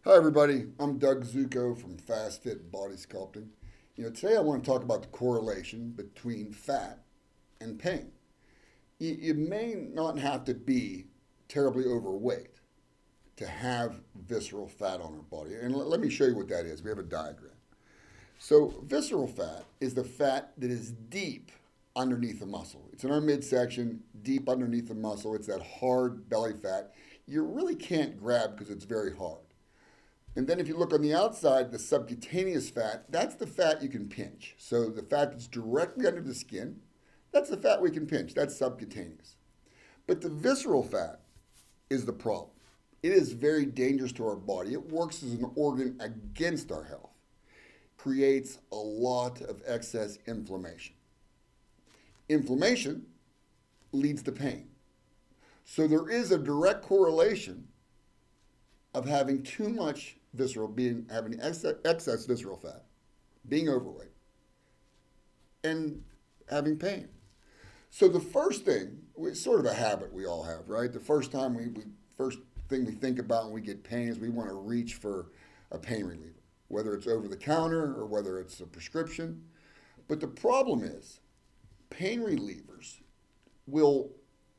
Hi everybody, I'm Doug Zuko from Fast Fit Body Sculpting. Today I want to talk about the correlation between fat and pain. You may not have to be terribly overweight to have visceral fat on our body. And let me show you what that is. We have a diagram. So visceral fat is the fat that is deep underneath the muscle. It's in our midsection, deep underneath the muscle. It's that hard belly fat you really can't grab because it's very hard. And then if you look on the outside, the subcutaneous fat, that's the fat you can pinch. So the fat that's directly under the skin, that's the fat we can pinch. That's subcutaneous. But the visceral fat is the problem. It is very dangerous to our body. It works as an organ against our health. Creates a lot of excess inflammation. Inflammation leads to pain. So there is a direct correlation of having too much having excess visceral fat, being overweight, and having pain. So the first thing, it's sort of a habit we all have, right? The first thing we think about when we get pain is we want to reach for a pain reliever, whether it's over the counter or whether it's a prescription. But the problem is, pain relievers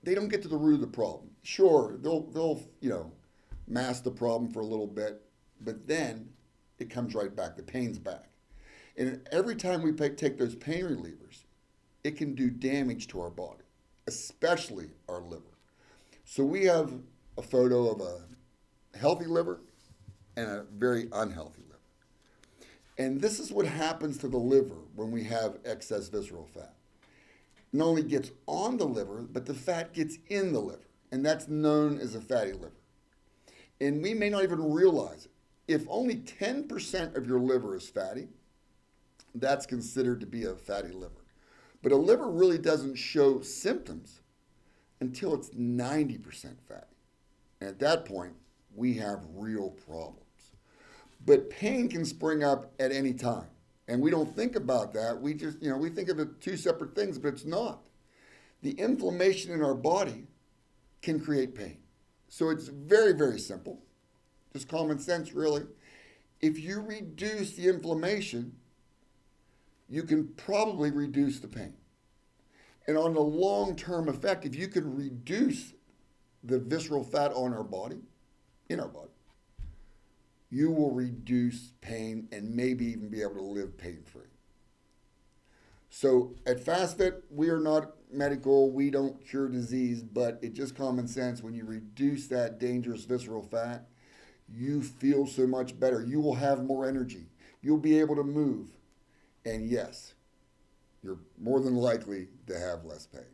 they don't get to the root of the problem. Sure, they'll mask the problem for a little bit, but then it comes right back. The pain's back. And every time we take those pain relievers, it can do damage to our body, especially our liver. So we have a photo of a healthy liver and a very unhealthy liver. And this is what happens to the liver when we have excess visceral fat. Not only gets on the liver, but the fat gets in the liver. And that's known as a fatty liver. And we may not even realize it. If only 10% of your liver is fatty, that's considered to be a fatty liver. But a liver really doesn't show symptoms until it's 90% fatty. And at that point, we have real problems. But pain can spring up at any time. And we don't think about that. We just, we think of it two separate things, but it's not. The inflammation in our body can create pain. So it's very, very simple. Just common sense, really. If you reduce the inflammation, you can probably reduce the pain. And on the long-term effect, if you can reduce the visceral fat on our body, in our body, you will reduce pain and maybe even be able to live pain-free. So at FastFit, we are not medical, we don't cure disease, but it's just common sense. When you reduce that dangerous visceral fat, you feel so much better. You will have more energy. You'll be able to move. And yes, you're more than likely to have less pain.